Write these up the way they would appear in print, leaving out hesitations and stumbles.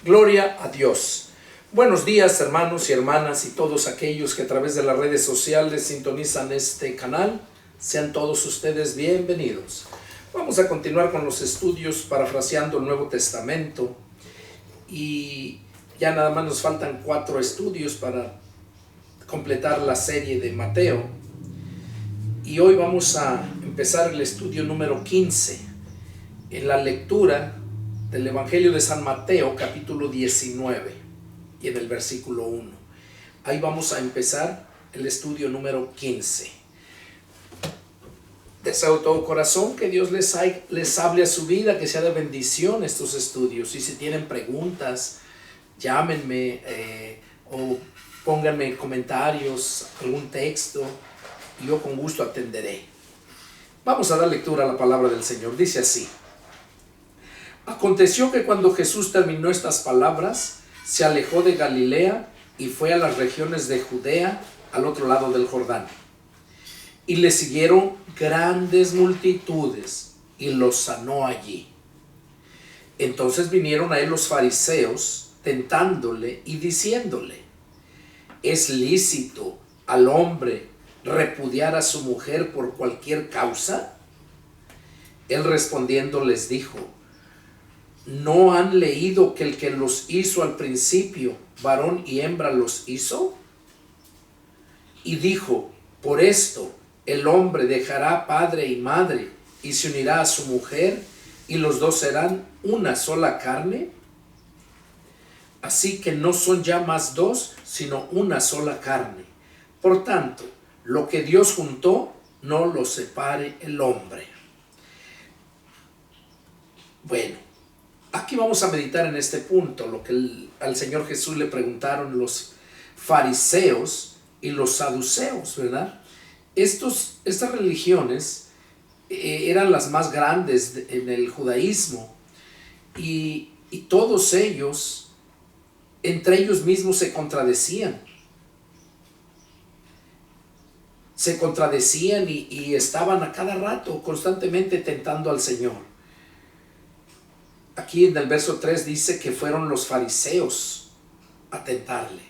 Gloria a Dios. Buenos días, hermanos y hermanas y todos aquellos que a través de las redes sociales sintonizan este canal. Sean todos ustedes bienvenidos. Vamos a continuar con los estudios parafraseando el Nuevo Testamento. Y ya nada más nos faltan 4 estudios para completar la serie de Mateo. Y hoy vamos a empezar el estudio número 15 en la lectura del Evangelio de San Mateo, capítulo 19, y en el versículo 1. Ahí vamos a empezar el estudio número 15. Deseo de todo corazón que Dios les hable a su vida, que sea de bendición estos estudios. Y si tienen preguntas, llámenme o pónganme comentarios, algún texto, y yo con gusto atenderé. Vamos a dar lectura a la palabra del Señor. Dice así: Aconteció que cuando Jesús terminó estas palabras, se alejó de Galilea y fue a las regiones de Judea, al otro lado del Jordán. Y le siguieron grandes multitudes, y los sanó allí. Entonces vinieron a él los fariseos, tentándole y diciéndole: ¿es lícito al hombre repudiar a su mujer por cualquier causa? Él respondiendo les dijo: ¿no han leído que el que los hizo al principio, varón y hembra los hizo? Y dijo: por esto el hombre dejará padre y madre y se unirá a su mujer, y los dos serán una sola carne. Así que no son ya más dos, sino una sola carne. Por tanto, lo que Dios juntó, no lo separe el hombre. Bueno, aquí vamos a meditar en este punto, lo que al Señor Jesús le preguntaron los fariseos y los saduceos, ¿verdad? Estas religiones eran las más grandes en el judaísmo, y todos ellos, entre ellos mismos, se contradecían y estaban a cada rato constantemente tentando al Señor. Aquí en el verso 3 dice que fueron los fariseos a tentarle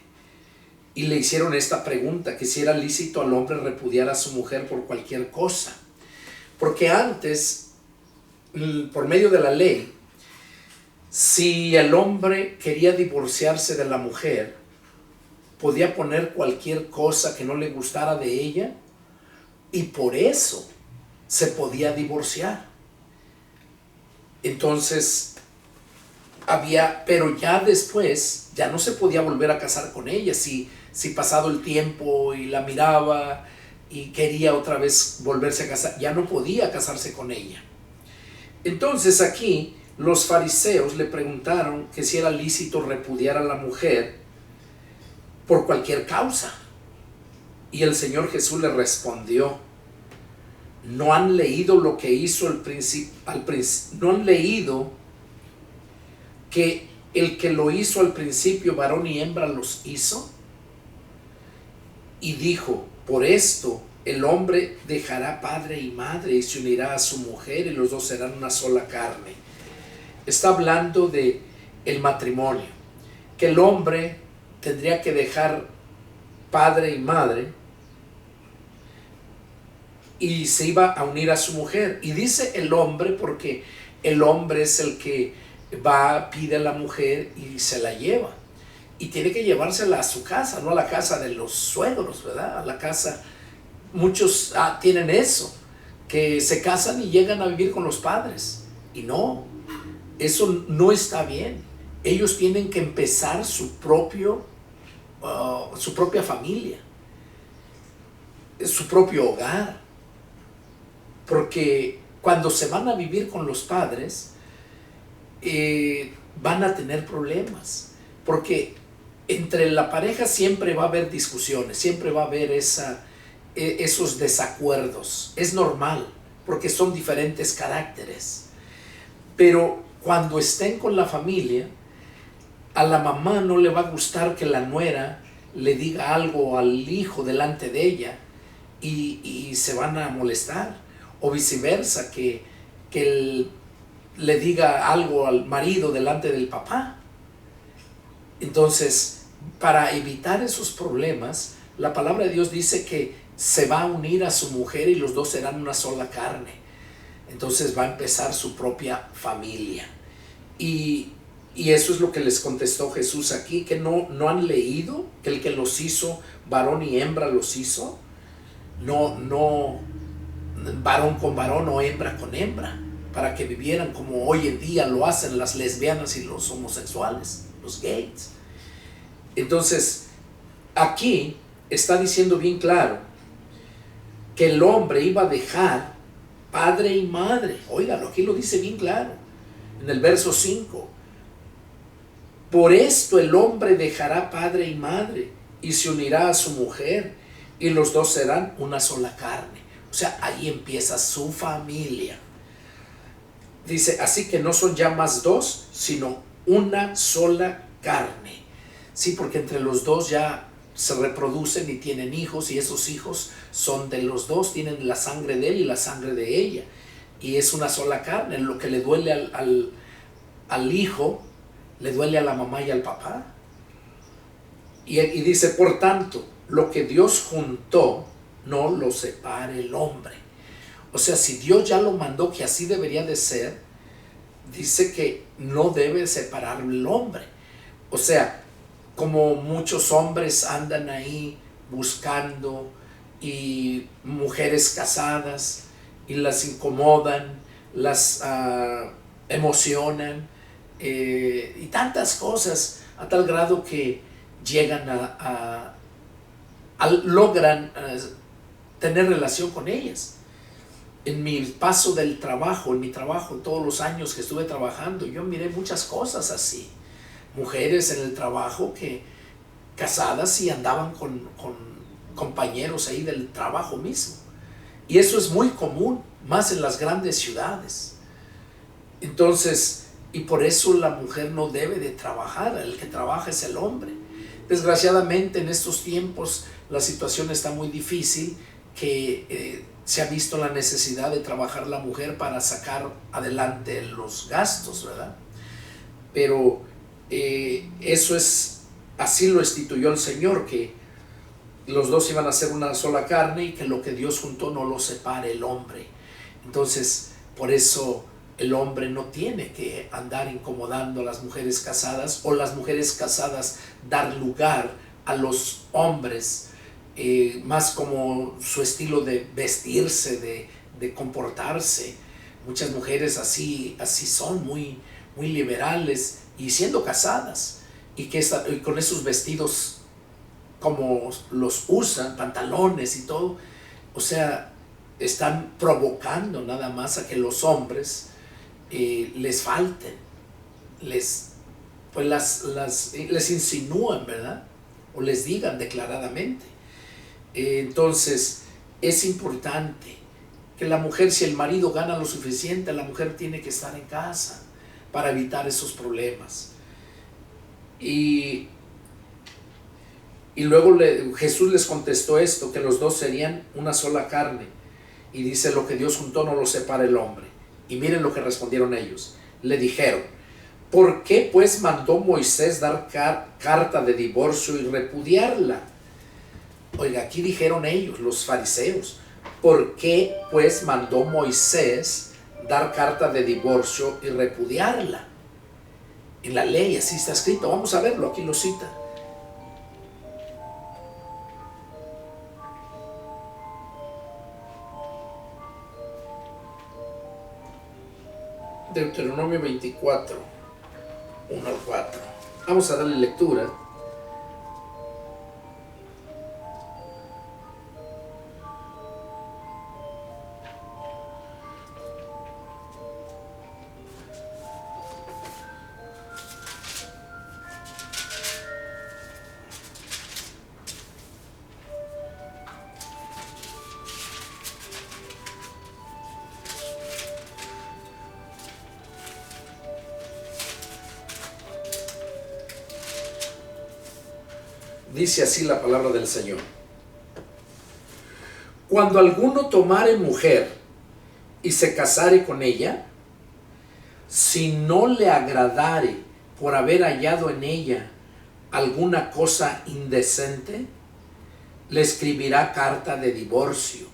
y le hicieron esta pregunta, que si era lícito al hombre repudiar a su mujer por cualquier cosa. Porque antes, por medio de la ley, si el hombre quería divorciarse de la mujer, podía poner cualquier cosa que no le gustara de ella, y por eso se podía divorciar. Entonces pero ya después ya no se podía volver a casar con ella. Si pasado el tiempo y la miraba y quería otra vez volverse a casar, ya no podía casarse con ella. Entonces aquí los fariseos le preguntaron que si era lícito repudiar a la mujer por cualquier causa. Y el Señor Jesús le respondió: ¿no han leído lo que hizo ¿no han leído que el que lo hizo al principio, varón y hembra los hizo? Y dijo: por esto el hombre dejará padre y madre y se unirá a su mujer, y los dos serán una sola carne. Está hablando de el matrimonio, que el hombre tendría que dejar padre y madre y se iba a unir a su mujer. Y dice el hombre porque el hombre es el que pide a la mujer y se la lleva, y tiene que llevársela a su casa, no a la casa de los suegros, ¿verdad? A la casa, muchos tienen eso, que se casan y llegan a vivir con los padres, y no, eso no está bien. Ellos tienen que empezar su propia familia, su propio hogar, porque cuando se van a vivir con los padres, van a tener problemas, porque entre la pareja siempre va a haber discusiones, siempre va a haber esos desacuerdos. Es normal, porque son diferentes caracteres. Pero cuando estén con la familia, a la mamá no le va a gustar que la nuera le diga algo al hijo delante de ella, y se van a molestar, o viceversa, que le diga algo al marido delante del papá. Entonces, para evitar esos problemas, la palabra de Dios dice que se va a unir a su mujer y los dos serán una sola carne. Entonces va a empezar su propia familia. Y eso es lo que les contestó Jesús aquí, que no han leído que el que los hizo, varón y hembra los hizo. No varón con varón o hembra con hembra, para que vivieran como hoy en día lo hacen las lesbianas y los homosexuales, los gays. Entonces, aquí está diciendo bien claro que el hombre iba a dejar padre y madre. Óigalo, aquí lo dice bien claro, en el verso 5. Por esto el hombre dejará padre y madre y se unirá a su mujer y los dos serán una sola carne. O sea, ahí empieza su familia. Dice, así que no son ya más dos, sino una sola carne. Sí, porque entre los dos ya se reproducen y tienen hijos, y esos hijos son de los dos, tienen la sangre de él y la sangre de ella. Y es una sola carne. Lo que le duele al hijo, le duele a la mamá y al papá. Y dice, por tanto, lo que Dios juntó, no lo separe el hombre. O sea, si Dios ya lo mandó que así debería de ser, dice que no debe separar el hombre. O sea, como muchos hombres andan ahí buscando y mujeres casadas y las incomodan, las emocionan y tantas cosas, a tal grado que llegan logran tener relación con ellas. En mi paso del trabajo, en mi trabajo, todos los años que estuve trabajando, yo miré muchas cosas así. Mujeres en el trabajo que casadas y andaban con compañeros ahí del trabajo mismo. Y eso es muy común, más en las grandes ciudades. Entonces, y por eso la mujer no debe de trabajar, el que trabaja es el hombre. Desgraciadamente en estos tiempos la situación está muy difícil, que se ha visto la necesidad de trabajar la mujer para sacar adelante los gastos, ¿verdad? Pero eso es, así lo instituyó el Señor, que los dos iban a ser una sola carne y que lo que Dios juntó no lo separe el hombre. Entonces, por eso el hombre no tiene que andar incomodando a las mujeres casadas, o las mujeres casadas dar lugar a los hombres, más como su estilo de vestirse, de comportarse. Muchas mujeres así son muy liberales y siendo casadas, y con esos vestidos como los usan, pantalones y todo, o sea, están provocando nada más a que los hombres les falten, les insinúan, ¿verdad? O les digan declaradamente. Entonces, es importante que la mujer, si el marido gana lo suficiente, la mujer tiene que estar en casa para evitar esos problemas. Y luego Jesús les contestó esto, que los dos serían una sola carne. Y dice, lo que Dios juntó no lo separa el hombre. Y miren lo que respondieron ellos. Le dijeron, ¿por qué pues mandó Moisés dar carta de divorcio y repudiarla? Oiga, aquí dijeron ellos, los fariseos, ¿por qué pues mandó Moisés dar carta de divorcio y repudiarla? En la ley así está escrito. Vamos a verlo, aquí lo cita. Deuteronomio 24, 1 al 4. Vamos a darle lectura. Dice así la palabra del Señor. Cuando alguno tomare mujer y se casare con ella, si no le agradare por haber hallado en ella alguna cosa indecente, le escribirá carta de divorcio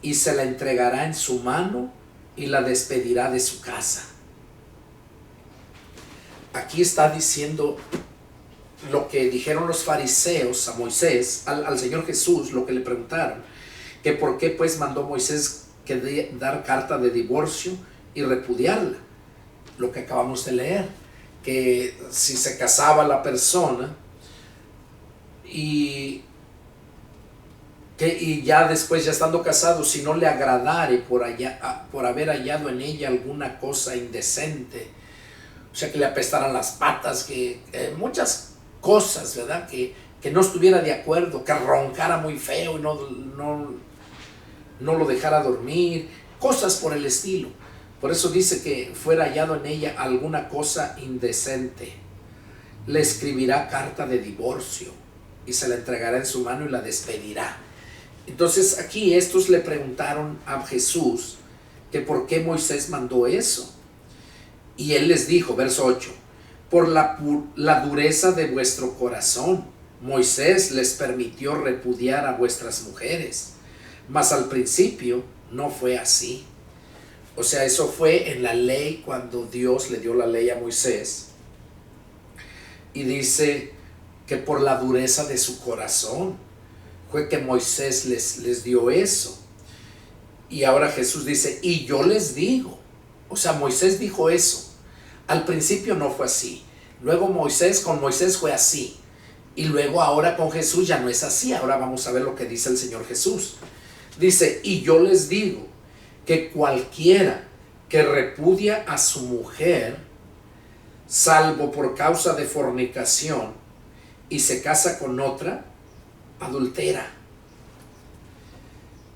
y se la entregará en su mano y la despedirá de su casa. Aquí está diciendo lo que dijeron los fariseos a Moisés, al Señor Jesús, lo que le preguntaron, que por qué pues mandó Moisés que dar carta de divorcio y repudiarla. Lo que acabamos de leer, que si se casaba la persona y ya después, ya estando casado, si no le agradare por haber hallado en ella alguna cosa indecente, o sea, que le apestaran las patas, que muchas cosas, ¿verdad? Que no estuviera de acuerdo, que roncara muy feo y no lo dejara dormir, cosas por el estilo. Por eso dice que fuera hallado en ella alguna cosa indecente, le escribirá carta de divorcio y se la entregará en su mano y la despedirá. Entonces aquí estos le preguntaron a Jesús que por qué Moisés mandó eso. Y él les dijo, verso 8, por la dureza de vuestro corazón, Moisés les permitió repudiar a vuestras mujeres, mas al principio no fue así. O sea, eso fue en la ley, cuando Dios le dio la ley a Moisés. Y dice que por la dureza de su corazón fue que Moisés les dio eso. Y ahora Jesús dice, y yo les digo. O sea, Moisés dijo eso. Al principio no fue así. Luego con Moisés fue así. Y luego ahora con Jesús ya no es así. Ahora vamos a ver lo que dice el Señor Jesús. Dice, y yo les digo que cualquiera que repudia a su mujer, salvo por causa de fornicación, y se casa con otra, adultera.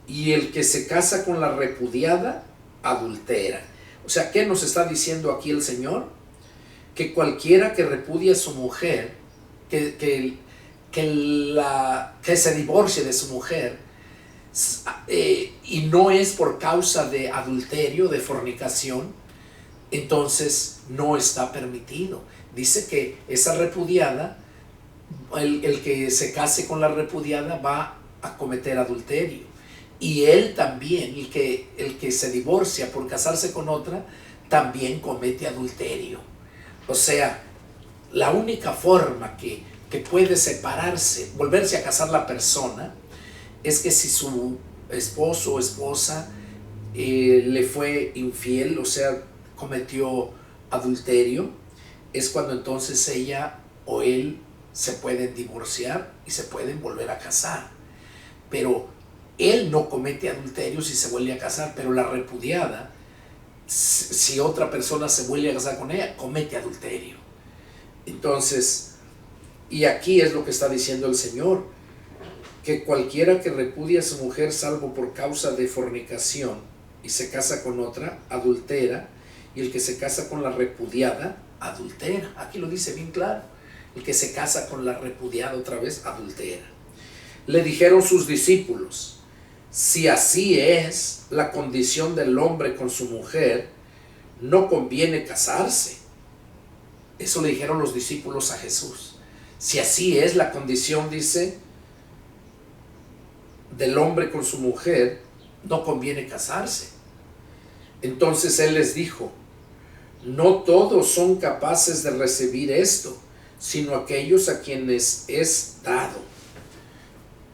Y el que se casa con la repudiada, adultera. O sea, ¿qué nos está diciendo aquí el Señor? Que cualquiera que repudia a su mujer, que se divorcie de su mujer, y no es por causa de adulterio, de fornicación, entonces no está permitido. Dice que esa repudiada, el que se case con la repudiada va a cometer adulterio. Y él también, el que se divorcia por casarse con otra, también comete adulterio. O sea, la única forma que puede separarse, volverse a casar la persona, es que si su esposo o esposa le fue infiel, o sea, cometió adulterio, es cuando entonces ella o él se pueden divorciar y se pueden volver a casar. Pero él no comete adulterio si se vuelve a casar, pero la repudiada, si otra persona se vuelve a casar con ella, comete adulterio. Entonces, y aquí es lo que está diciendo el Señor, que cualquiera que repudia a su mujer salvo por causa de fornicación y se casa con otra, adultera, y el que se casa con la repudiada, adultera. Aquí lo dice bien claro, el que se casa con la repudiada otra vez, adultera. Le dijeron sus discípulos, si así es la condición del hombre con su mujer, no conviene casarse. Eso le dijeron los discípulos a Jesús. Si así es la condición, dice, del hombre con su mujer, no conviene casarse. Entonces él les dijo, no todos son capaces de recibir esto, sino aquellos a quienes es dado.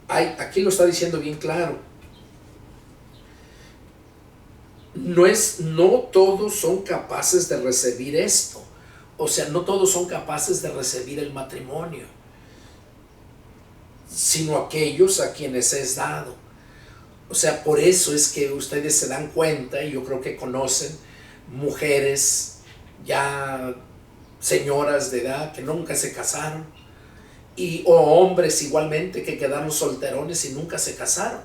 Aquí lo está diciendo bien claro. No todos son capaces de recibir esto. O sea, no todos son capaces de recibir el matrimonio, sino aquellos a quienes es dado. O sea, por eso es que ustedes se dan cuenta, y yo creo que conocen mujeres ya señoras de edad que nunca se casaron, o hombres igualmente que quedaron solterones y nunca se casaron,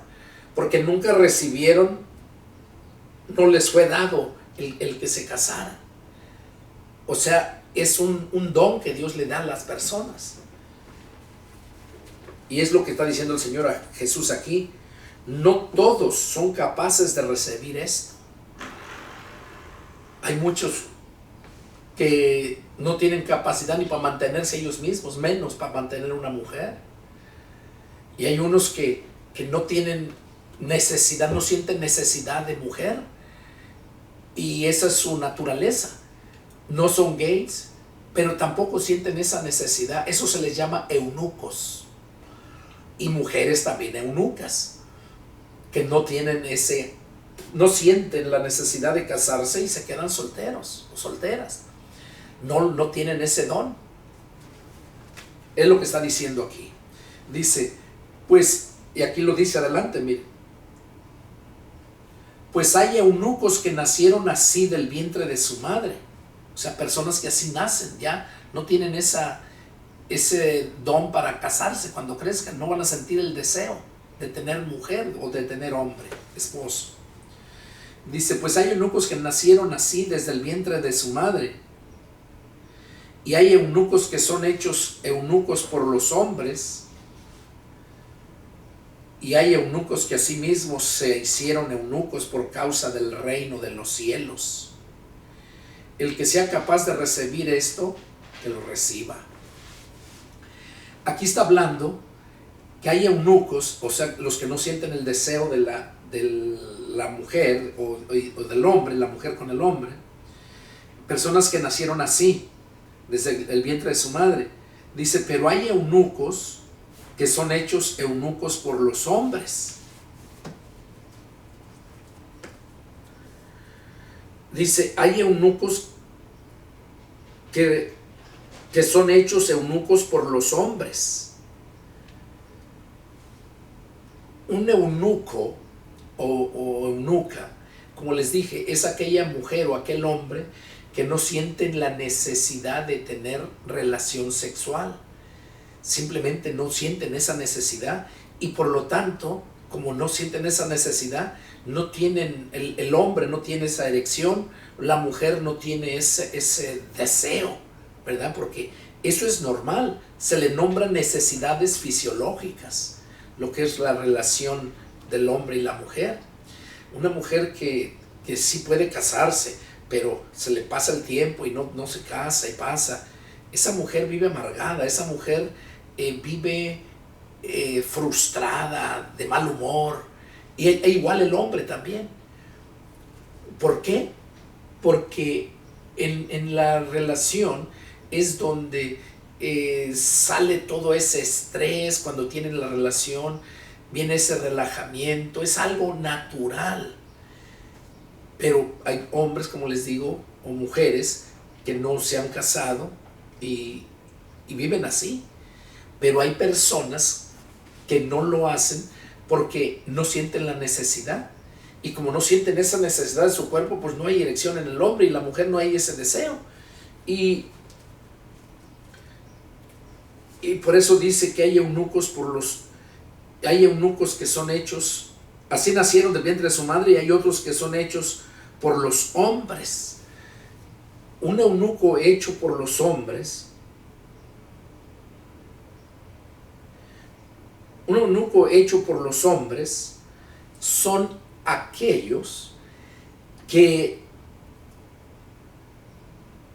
porque nunca recibieron, no les fue dado el que se casaran. O sea, es un don que Dios le da a las personas. Y es lo que está diciendo el Señor a Jesús aquí. No todos son capaces de recibir esto. Hay muchos que no tienen capacidad ni para mantenerse ellos mismos, menos para mantener una mujer. Y hay unos que no tienen necesidad, no sienten necesidad de mujer, y esa es su naturaleza. No son gays, pero tampoco sienten esa necesidad. Eso se les llama eunucos. Y mujeres también eunucas, que no sienten la necesidad de casarse y se quedan solteros o solteras. No tienen ese don. Es lo que está diciendo aquí. Dice, pues, y aquí lo dice adelante, mire. Pues hay eunucos que nacieron así del vientre de su madre. O sea, personas que así nacen, ya no tienen ese don para casarse. Cuando crezcan no van a sentir el deseo de tener mujer o de tener hombre, esposo. Dice, pues hay eunucos que nacieron así desde el vientre de su madre. Y hay eunucos que son hechos eunucos por los hombres. Y hay eunucos que asimismo se hicieron eunucos por causa del reino de los cielos. El que sea capaz de recibir esto, que lo reciba. Aquí está hablando que hay eunucos, o sea, los que no sienten el deseo de la mujer o del hombre, la mujer con el hombre, personas que nacieron así, desde el vientre de su madre. Dice, pero hay eunucos que son hechos eunucos por los hombres. Dice, hay eunucos que son hechos eunucos por los hombres. Un eunuco o eunuca, como les dije, es aquella mujer o aquel hombre que no sienten la necesidad de tener relación sexual. Simplemente no sienten esa necesidad, y por lo tanto, como no sienten esa necesidad, no tienen, el hombre no tiene esa erección, la mujer no tiene ese deseo, ¿verdad? Porque eso es normal, se le nombran necesidades fisiológicas, lo que es la relación del hombre y la mujer. Una mujer que sí puede casarse, pero se le pasa el tiempo y no se casa y pasa, esa mujer vive amargada, esa mujer vive frustrada, de mal humor, e igual el hombre también. ¿Por qué? Porque en la relación es donde sale todo ese estrés. Cuando tienen la relación viene ese relajamiento, es algo natural. Pero hay hombres, como les digo, o mujeres que no se han casado y viven así. Pero hay personas que no lo hacen porque no sienten la necesidad. Y como no sienten esa necesidad de su cuerpo, pues no hay erección en el hombre, y la mujer no hay ese deseo. Y por eso dice que hay eunucos que son hechos, así nacieron del vientre de su madre, y hay otros que son hechos por los hombres. Un eunuco hecho por los hombres, un eunuco hecho por los hombres son aquellos que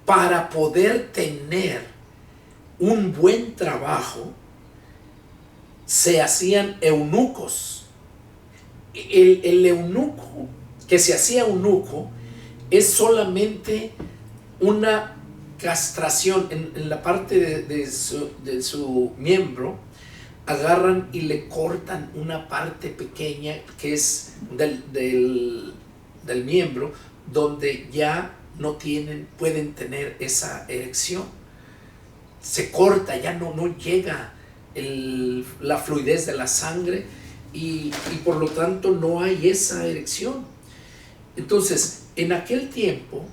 para poder tener un buen trabajo se hacían eunucos. El eunuco que se hacía eunuco es solamente una castración en la parte de su miembro. Agarran y le cortan una parte pequeña que es del miembro, donde ya no pueden tener esa erección. Se corta, ya no llega la fluidez de la sangre, y por lo tanto no hay esa erección. Entonces, en aquel tiempo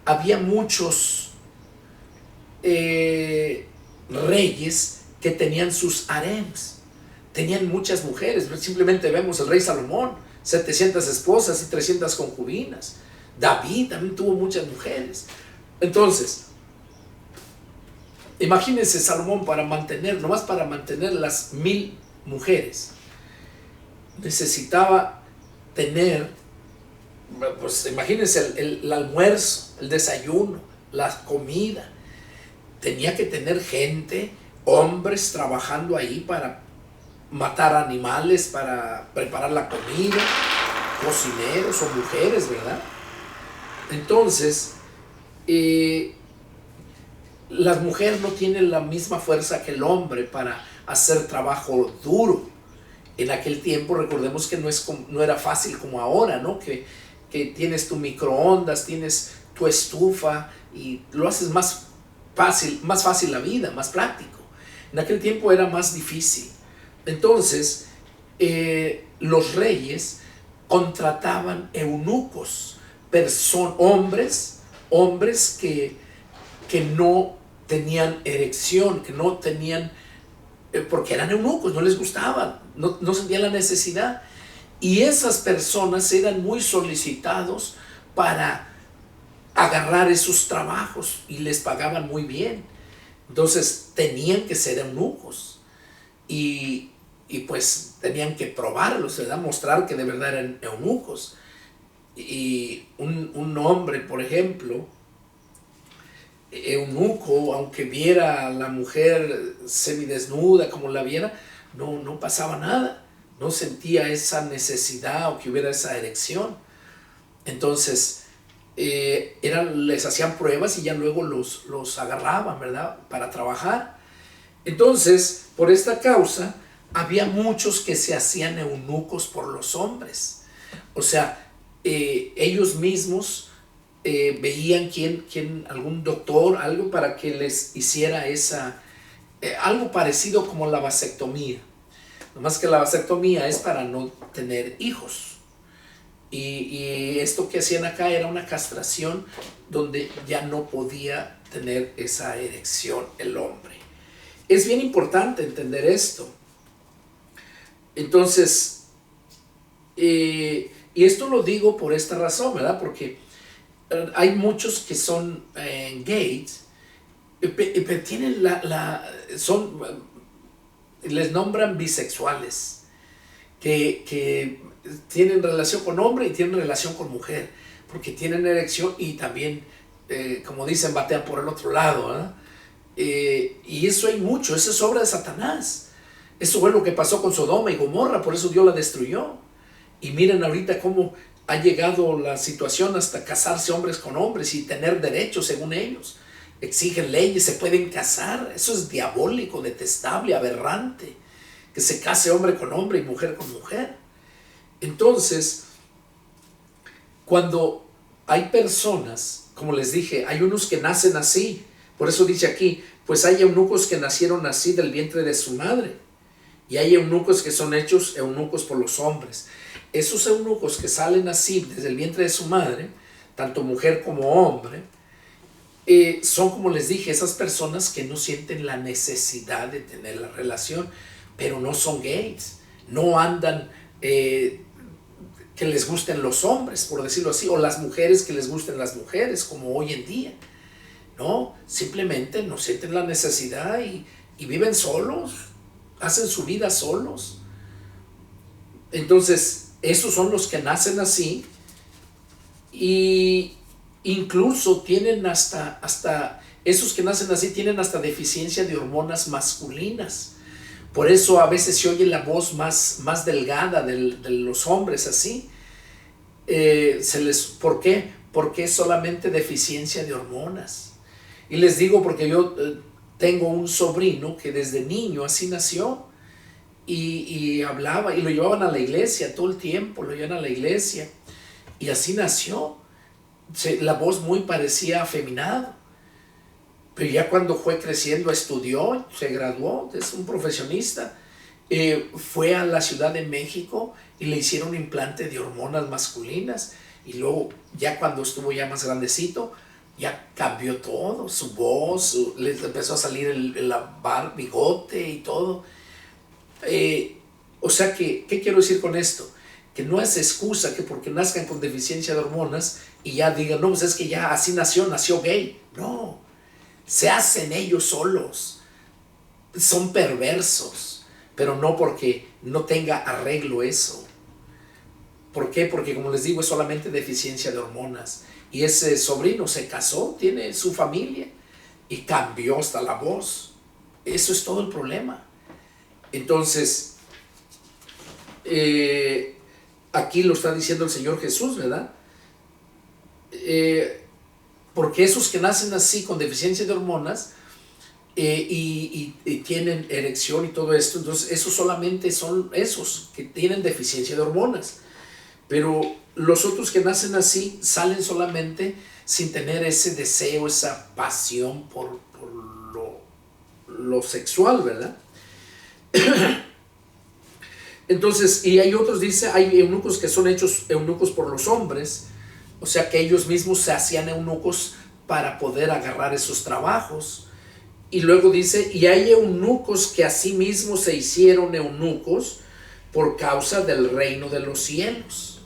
había muchos reyes que tenían sus harems, tenían muchas mujeres. Simplemente vemos el rey Salomón, 700 esposas y 300 concubinas. David también tuvo muchas mujeres. Entonces, imagínense Salomón, nomás para mantener las 1000 mujeres, necesitaba tener, pues imagínense el almuerzo, el desayuno, la comida. Tenía que tener gente, hombres trabajando ahí para matar animales, para preparar la comida, cocineros o mujeres, ¿verdad? Entonces, las mujeres no tienen la misma fuerza que el hombre para hacer trabajo duro. En aquel tiempo, recordemos que no era fácil como ahora, ¿no? Que tienes tu microondas, tienes tu estufa y lo haces más fácil la vida, más práctico. En aquel tiempo era más difícil. Entonces, los reyes contrataban eunucos, hombres que no tenían erección, que no tenían, porque eran eunucos, no les gustaba, no sentían la necesidad. Y esas personas eran muy solicitados para agarrar esos trabajos y les pagaban muy bien. Entonces tenían que ser eunucos y pues tenían que probarlos, ¿verdad? Mostrar que de verdad eran eunucos. Y un hombre, por ejemplo, eunuco, aunque viera a la mujer semidesnuda como la viera, no pasaba nada, no sentía esa necesidad o que hubiera esa erección. Entonces les hacían pruebas y ya luego los agarraban, ¿verdad? Para trabajar. Entonces, por esta causa, había muchos que se hacían eunucos por los hombres. O sea, ellos mismos veían algún doctor, algo para que les hiciera algo parecido como la vasectomía. Nomás que la vasectomía es para no tener hijos. Y esto que hacían acá era una castración donde ya no podía tener esa erección el hombre. Es bien importante entender esto. Entonces, y esto lo digo por esta razón, ¿verdad? Porque hay muchos que son gays, pero tienen les nombran bisexuales, que tienen relación con hombre y tienen relación con mujer, porque tienen erección y también, como dicen, batean por el otro lado, ¿verdad? Y eso hay mucho, eso es obra de Satanás. Eso fue lo que pasó con Sodoma y Gomorra, por eso Dios la destruyó. Y miren ahorita cómo ha llegado la situación hasta casarse hombres con hombres y tener derechos según ellos. Exigen leyes, se pueden casar. Eso es diabólico, detestable, aberrante. Que se case hombre con hombre y mujer con mujer. Entonces, cuando hay personas, como les dije, hay unos que nacen así. Por eso dice aquí, pues hay eunucos que nacieron así del vientre de su madre. Y hay eunucos que son hechos eunucos por los hombres. Esos eunucos que salen así desde el vientre de su madre, tanto mujer como hombre, son, como les dije, esas personas que no sienten la necesidad de tener la relación, pero no son gays, no andan que les gusten los hombres, por decirlo así, o las mujeres que les gusten las mujeres, como hoy en día. No, simplemente no sienten la necesidad y viven solos, hacen su vida solos. Entonces, esos son los que nacen así y incluso tienen esos que nacen así tienen hasta deficiencia de hormonas masculinas. Por eso a veces se oye la voz más delgada de los hombres así. ¿Por qué? Porque es solamente deficiencia de hormonas. Y les digo porque yo tengo un sobrino que desde niño así nació y hablaba y lo llevaban a la iglesia todo el tiempo, lo llevaban a la iglesia y así nació. La voz muy parecía afeminado. Pero ya cuando fue creciendo, estudió, se graduó, es un profesionista. Fue a la Ciudad de México y le hicieron implante de hormonas masculinas. Y luego, ya cuando estuvo ya más grandecito, ya cambió todo, su voz, le empezó a salir el bigote y todo. O sea que, ¿qué quiero decir con esto? Que no es excusa que porque nazcan con deficiencia de hormonas y ya digan, no, pues es que ya así nació gay. No. Se hacen ellos solos, son perversos, pero no porque no tenga arreglo eso. ¿Por qué? Porque como les digo es solamente deficiencia de hormonas Y ese sobrino se casó, tiene su familia y cambió hasta la voz. Eso es todo el problema. Entonces, aquí lo está diciendo el Señor Jesús, ¿verdad? Porque esos que nacen así con deficiencia de hormonas y tienen erección y todo esto, entonces esos solamente son esos que tienen deficiencia de hormonas. Pero los otros que nacen así salen solamente sin tener ese deseo, esa pasión por lo sexual, ¿verdad? Entonces, y hay otros, dice, hay eunucos que son hechos eunucos por los hombres, o sea que ellos mismos se hacían eunucos para poder agarrar esos trabajos. Y luego dice, y hay eunucos que asimismo se hicieron eunucos por causa del reino de los cielos.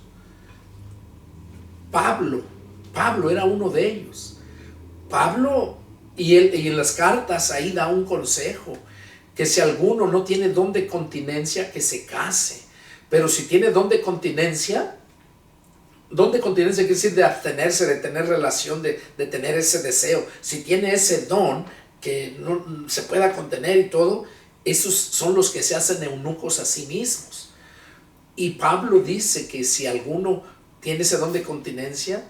Pablo era uno de ellos. Pablo, y en las cartas ahí da un consejo, que si alguno no tiene don de continencia, que se case. Pero si tiene don de continencia quiere decir de abstenerse, de tener relación, de tener ese deseo. Si tiene ese don que no se pueda contener y todo, esos son los que se hacen eunucos a sí mismos. Y Pablo dice que si alguno tiene ese don de continencia,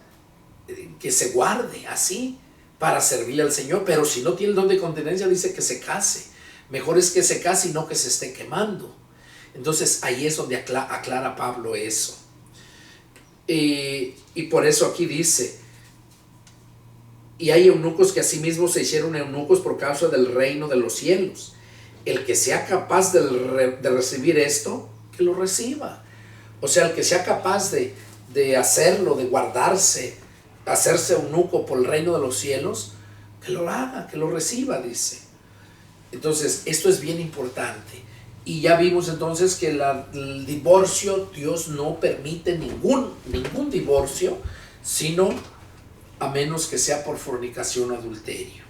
que se guarde así para servirle al Señor. Pero si no tiene el don de continencia, dice que se case. Mejor es que se case y no que se esté quemando. Entonces ahí es donde aclara Pablo eso. Y por eso aquí dice, y hay eunucos que asimismo se hicieron eunucos por causa del reino de los cielos. El que sea capaz de recibir esto, que lo reciba. O sea, el que sea capaz de hacerlo, de guardarse, hacerse eunuco por el reino de los cielos, que lo haga, que lo reciba, dice. Entonces, esto es bien importante. Y ya vimos entonces que el divorcio, Dios no permite ningún divorcio, sino a menos que sea por fornicación o adulterio.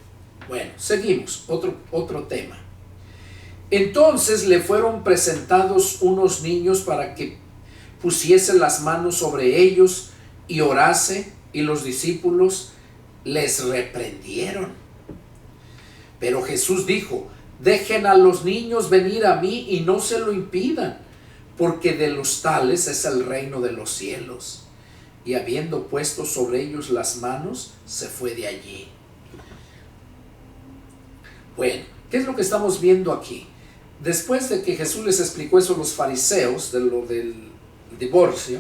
Bueno, seguimos, otro tema. Entonces le fueron presentados unos niños para que pusiese las manos sobre ellos y orase, y los discípulos les reprendieron. Pero Jesús dijo, dejen a los niños venir a mí y no se lo impidan, porque de los tales es el reino de los cielos. Y habiendo puesto sobre ellos las manos, se fue de allí. Bueno, ¿qué es lo que estamos viendo aquí? Después de que Jesús les explicó eso a los fariseos, de lo del divorcio,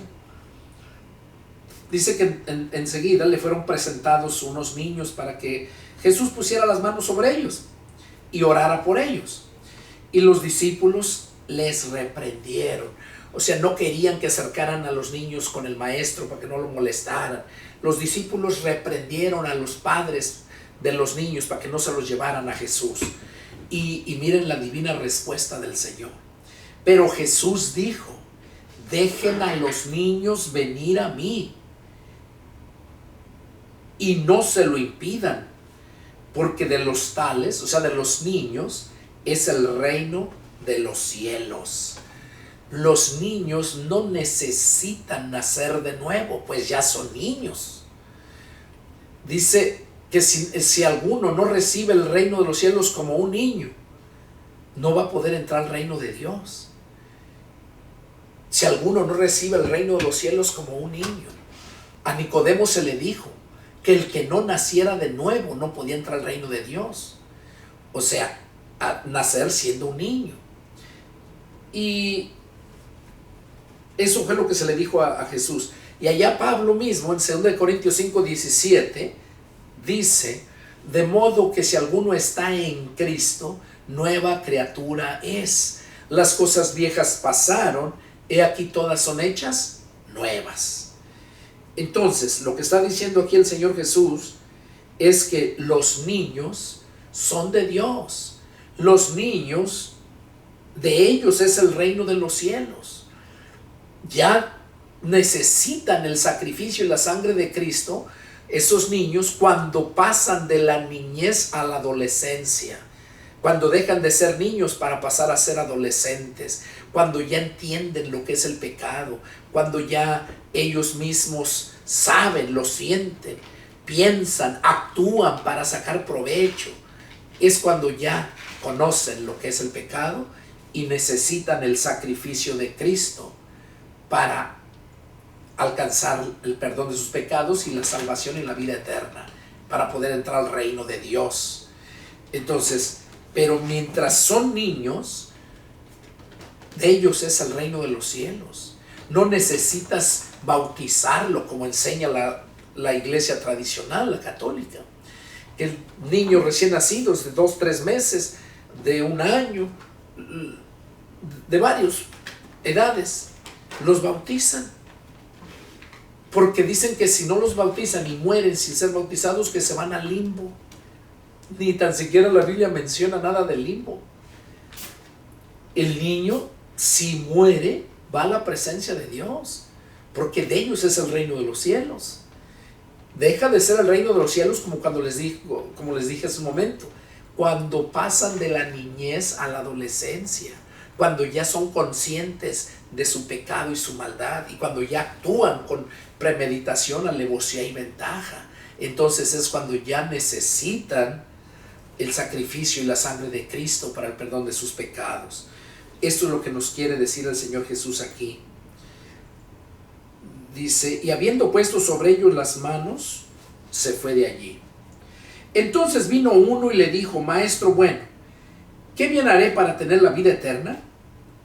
dice que enseguida le fueron presentados unos niños para que Jesús pusiera las manos sobre ellos y orara por ellos. Y los discípulos les reprendieron. O sea, no querían que acercaran a los niños con el maestro para que no lo molestaran. Los discípulos reprendieron a los padres de los niños para que no se los llevaran a Jesús. Y miren la divina respuesta del Señor. Pero Jesús dijo, dejen a los niños venir a mí y no se lo impidan, porque de los tales, o sea, de los niños, es el reino de los cielos. Los niños no necesitan nacer de nuevo, pues ya son niños. Dice que si alguno no recibe el reino de los cielos como un niño, no va a poder entrar al reino de Dios. Si alguno no recibe el reino de los cielos como un niño, a Nicodemo se le dijo que el que no naciera de nuevo no podía entrar al reino de Dios. O sea, a nacer siendo un niño. Y eso fue lo que se le dijo a Jesús. Y allá Pablo mismo, en 2 Corintios 5:17, dice, de modo que si alguno está en Cristo, nueva criatura es. Las cosas viejas pasaron, he aquí todas son hechas nuevas. Entonces, lo que está diciendo aquí el Señor Jesús es que los niños son de Dios. Los niños, de ellos es el reino de los cielos. Ya necesitan el sacrificio y la sangre de Cristo, esos niños, cuando pasan de la niñez a la adolescencia, cuando dejan de ser niños para pasar a ser adolescentes, cuando ya entienden lo que es el pecado, cuando ya ellos mismos saben, lo sienten, piensan, actúan para sacar provecho, es cuando ya conocen lo que es el pecado y necesitan el sacrificio de Cristo para alcanzar el perdón de sus pecados y la salvación y la vida eterna, para poder entrar al reino de Dios. Entonces, pero mientras son niños, de ellos es el reino de los cielos. No necesitas bautizarlo como enseña la iglesia tradicional, la católica. Que el niño recién nacido de 2, 3 meses, de 1 año, de varias edades, los bautizan. Porque dicen que si no los bautizan y mueren sin ser bautizados, que se van al limbo. Ni tan siquiera la Biblia menciona nada del limbo. El niño, si muere, va a la presencia de Dios, porque de ellos es el reino de los cielos. Deja de ser el reino de los cielos como les dije hace un momento, cuando pasan de la niñez a la adolescencia, cuando ya son conscientes de su pecado y su maldad, y cuando ya actúan con premeditación, alevosía y ventaja. Entonces es cuando ya necesitan el sacrificio y la sangre de Cristo para el perdón de sus pecados. Esto es lo que nos quiere decir el Señor Jesús aquí. Dice, y habiendo puesto sobre ellos las manos, se fue de allí. Entonces vino uno y le dijo, Maestro bueno, ¿qué bien haré para tener la vida eterna?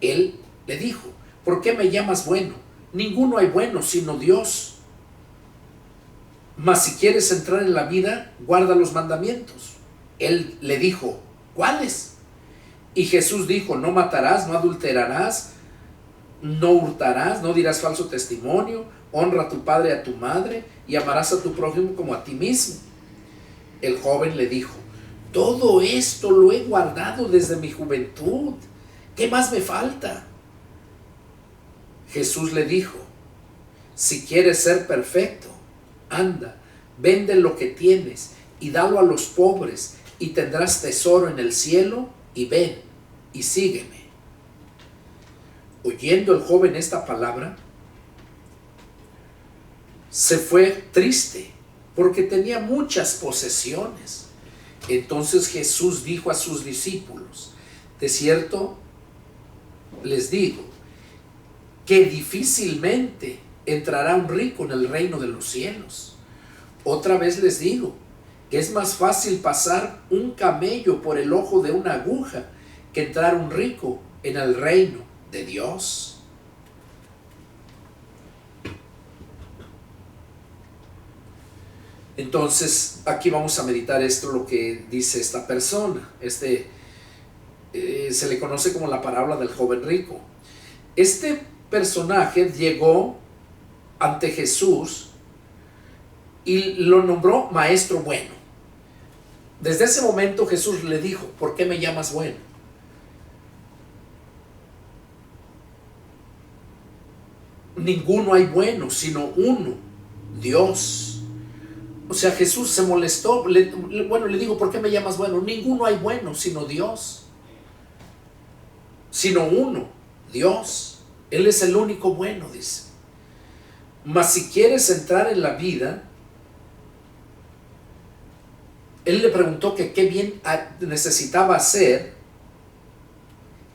Él le dijo, ¿por qué me llamas bueno? Ninguno hay bueno sino Dios. Mas si quieres entrar en la vida, guarda los mandamientos. Él le dijo, ¿cuáles? Y Jesús dijo, no matarás, no adulterarás, no hurtarás, no dirás falso testimonio, honra a tu padre y a tu madre, y amarás a tu prójimo como a ti mismo. El joven le dijo, todo esto lo he guardado desde mi juventud, ¿qué más me falta? Jesús le dijo, si quieres ser perfecto, anda, vende lo que tienes y dalo a los pobres, y tendrás tesoro en el cielo, y ven y sígueme. Oyendo el joven esta palabra, se fue triste, porque tenía muchas posesiones. Entonces Jesús dijo a sus discípulos, de cierto les digo, que difícilmente entrará un rico en el reino de los cielos. Otra vez les digo, que es más fácil pasar un camello por el ojo de una aguja que entrar un rico en el reino de Dios. Entonces, aquí vamos a meditar esto, lo que dice esta persona. Se le conoce como la parábola del joven rico. Este personaje llegó ante Jesús y lo nombró maestro bueno. Desde ese momento Jesús le dijo, ¿por qué me llamas bueno? Ninguno hay bueno, sino uno, Dios. O sea, Jesús se molestó. Le digo, ¿por qué me llamas bueno? Ninguno hay bueno, sino Dios. Sino uno, Dios. Él es el único bueno, dice. Mas si quieres entrar en la vida, él le preguntó que qué bien necesitaba hacer.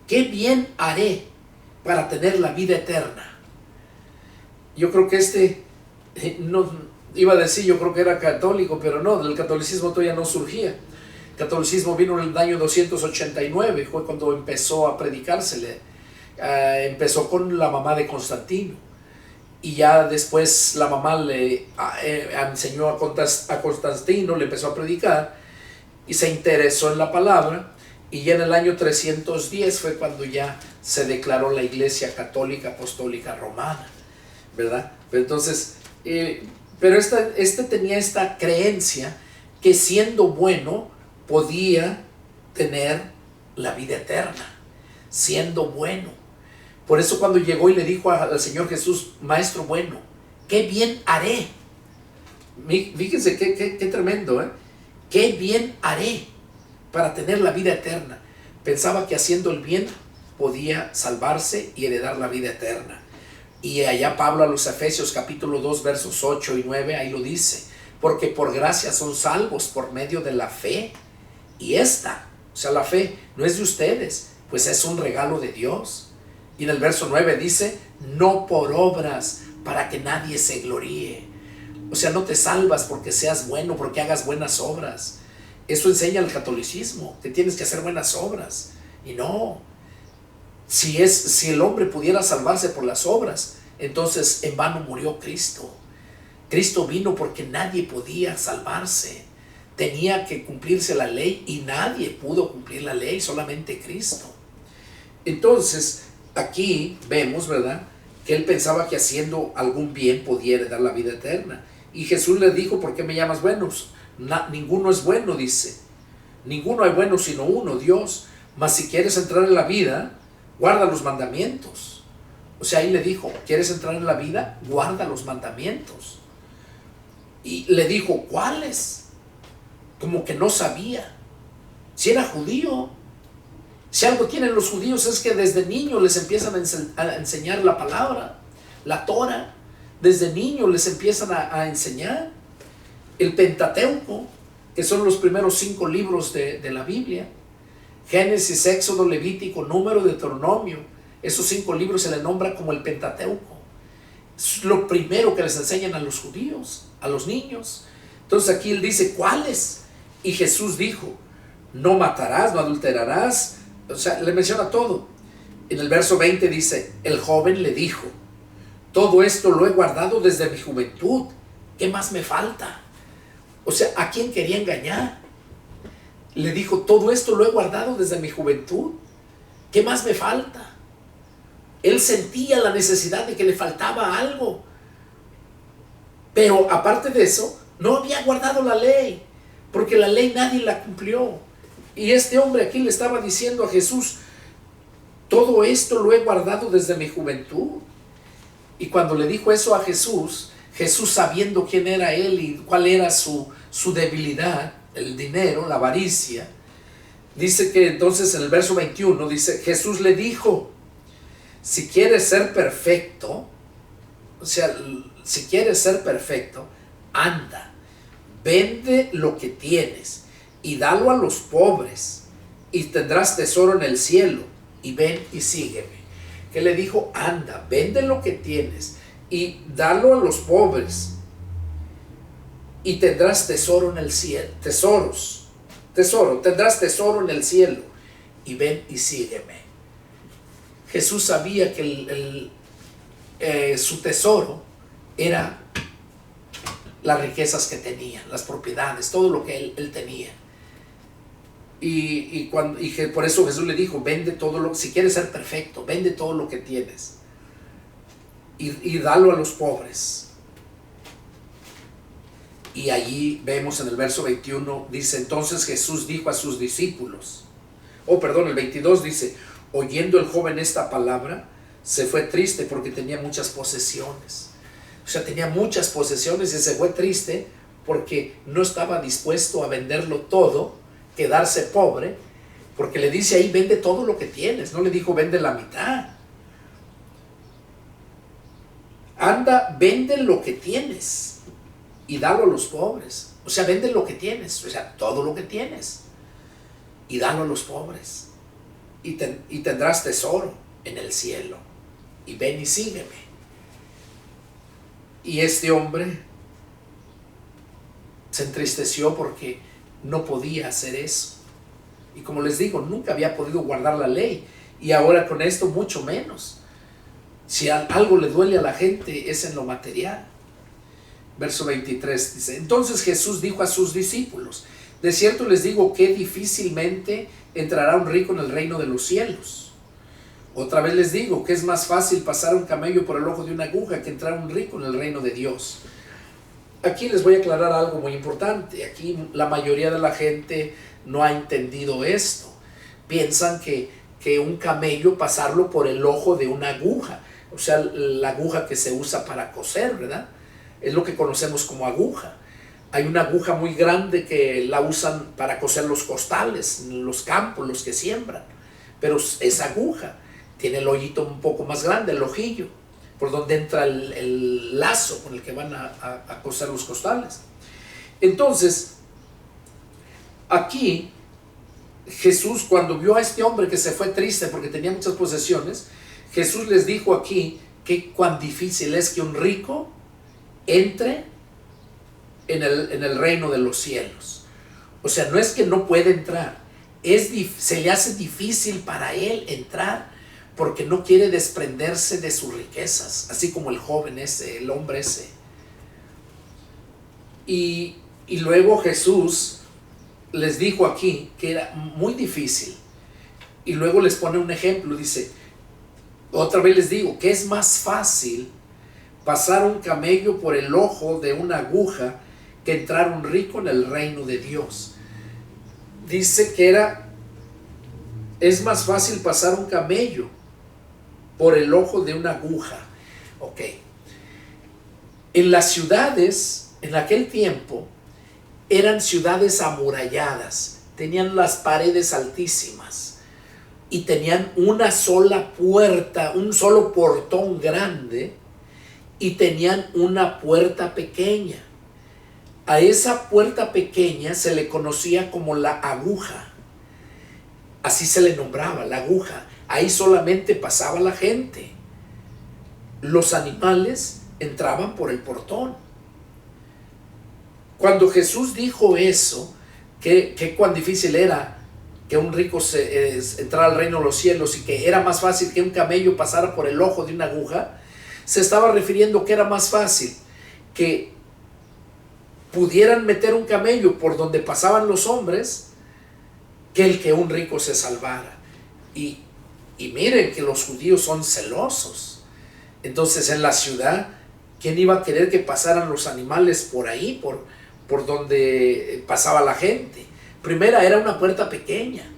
¿Qué bien haré para tener la vida eterna? Yo creo que no iba a decir, yo creo que era católico, pero no, el catolicismo todavía no surgía. El catolicismo vino en el año 289, fue cuando empezó a predicársele. Empezó con la mamá de Constantino. Y ya después la mamá le enseñó a Constantino, le empezó a predicar y se interesó en la palabra. Y ya en el año 310 fue cuando ya se declaró la Iglesia Católica Apostólica Romana, ¿verdad? Pero entonces, pero tenía esta creencia que siendo bueno podía tener la vida eterna, siendo bueno. Por eso cuando llegó y le dijo al Señor Jesús, Maestro bueno, ¿qué bien haré? Fíjense qué tremendo, ¿eh? ¿Qué bien haré para tener la vida eterna? Pensaba que haciendo el bien podía salvarse y heredar la vida eterna. Y allá Pablo a los Efesios capítulo 2 versos 8 y 9, ahí lo dice, porque por gracia son salvos por medio de la fe, y esta, o sea, la fe no es de ustedes, pues es un regalo de Dios. Y en el verso 9 dice, no por obras, para que nadie se gloríe. O sea, no te salvas porque seas bueno, porque hagas buenas obras. Eso enseña el catolicismo, que tienes que hacer buenas obras. Y no, si el hombre pudiera salvarse por las obras, entonces en vano murió Cristo. Cristo vino porque nadie podía salvarse. Tenía que cumplirse la ley y nadie pudo cumplir la ley, solamente Cristo. Entonces, aquí vemos, ¿verdad?, que él pensaba que haciendo algún bien podía heredar la vida eterna. Y Jesús le dijo, ¿por qué me llamas bueno? Ninguno es bueno, dice. Ninguno hay bueno sino uno, Dios. Mas si quieres entrar en la vida, guarda los mandamientos. O sea, ahí le dijo, ¿quieres entrar en la vida? Guarda los mandamientos. Y le dijo, ¿cuáles? Como que no sabía. Si era judío. Si algo tienen los judíos es que desde niños les empiezan a enseñar la palabra, la Torah. Desde niños les empiezan a enseñar el Pentateuco, que son los primeros 5 libros de la Biblia. Génesis, Éxodo, Levítico, Número, Deuteronomio. Esos 5 libros se le nombra como el Pentateuco. Es lo primero que les enseñan a los judíos, a los niños. Entonces aquí él dice, ¿cuáles? Y Jesús dijo, no matarás, no adulterarás. O sea, le menciona todo. En el verso 20 dice, el joven le dijo, todo esto lo he guardado desde mi juventud. ¿Qué más me falta? O sea, ¿a quién quería engañar? Le dijo, todo esto lo he guardado desde mi juventud. ¿Qué más me falta? Él sentía la necesidad de que le faltaba algo. Pero aparte de eso, no había guardado la ley, porque la ley nadie la cumplió. Y este hombre aquí le estaba diciendo a Jesús, todo esto lo he guardado desde mi juventud. Y cuando le dijo eso a Jesús, Jesús sabiendo quién era él y cuál era su debilidad, el dinero, la avaricia, dice que entonces en el verso 21 dice, Jesús le dijo, si quieres ser perfecto, o sea, si quieres ser perfecto, anda, vende lo que tienes y dalo a los pobres y tendrás tesoro en el cielo, y ven y sígueme. Que le dijo, anda, vende lo que tienes y dalo a los pobres y tendrás tesoro en el cielo, tendrás tesoro en el cielo, y ven y sígueme. Jesús sabía que su tesoro era las riquezas que tenía, las propiedades, todo lo que él tenía. Y por eso Jesús le dijo, vende todo lo, si quieres ser perfecto, vende todo lo que tienes y dalo a los pobres. Y allí vemos en el verso 21, dice, entonces Jesús dijo a sus discípulos, el 22 dice, oyendo el joven esta palabra, se fue triste porque tenía muchas posesiones. O sea, tenía muchas posesiones y se fue triste porque no estaba dispuesto a venderlo todo, quedarse pobre, porque le dice ahí, vende todo lo que tienes. No le dijo, vende la mitad. Anda, vende lo que tienes y dalo a los pobres. O sea, vende lo que tienes, o sea, todo lo que tienes, y dalo a los pobres. Y tendrás tesoro en el cielo. Y ven y sígueme. Y este hombre se entristeció porque no podía hacer eso. Y como les digo, nunca había podido guardar la ley. Y ahora con esto mucho menos. Si algo le duele a la gente es en lo material. Verso 23 dice, entonces Jesús dijo a sus discípulos, de cierto les digo que difícilmente entrará un rico en el reino de los cielos. Otra vez les digo que es más fácil pasar un camello por el ojo de una aguja que entrar un rico en el reino de Dios. Aquí les voy a aclarar algo muy importante. Aquí la mayoría de la gente no ha entendido esto. Piensan que un camello pasarlo por el ojo de una aguja, o sea, la aguja que se usa para coser, ¿verdad? Es lo que conocemos como aguja. Hay una aguja muy grande que la usan para coser los costales, los campos, los que siembran. Pero esa aguja tiene el hoyito un poco más grande, el ojillo. por donde entra el lazo con el que van a coser los costales. Entonces, aquí Jesús, cuando vio a este hombre que se fue triste porque tenía muchas posesiones, Jesús les dijo aquí que cuán difícil es que un rico entre en el reino de los cielos. O sea, no es que no puede entrar, se le hace difícil para él entrar porque no quiere desprenderse de sus riquezas, así como el joven ese, el hombre ese. Y luego Jesús les dijo aquí que era muy difícil. Y luego les pone un ejemplo, dice, otra vez les digo, que es más fácil pasar un camello por el ojo de una aguja que entrar un rico en el reino de Dios. Dice que es más fácil pasar un camello por el ojo de una aguja. Ok. En las ciudades, en aquel tiempo, eran ciudades amuralladas, tenían las paredes altísimas y tenían una sola puerta, un solo portón grande, y tenían una puerta pequeña. A esa puerta pequeña se le conocía como la aguja, así se le nombraba, la aguja. Ahí solamente pasaba la gente. Los animales entraban por el portón. Cuando Jesús dijo eso, que cuán difícil era que un rico entrara al reino de los cielos y que era más fácil que un camello pasara por el ojo de una aguja, se estaba refiriendo que era más fácil que pudieran meter un camello por donde pasaban los hombres que el que un rico se salvara. Y miren que los judíos son celosos. Entonces en la ciudad, ¿quién iba a querer que pasaran los animales por ahí, por donde pasaba la gente? Primero era una puerta pequeña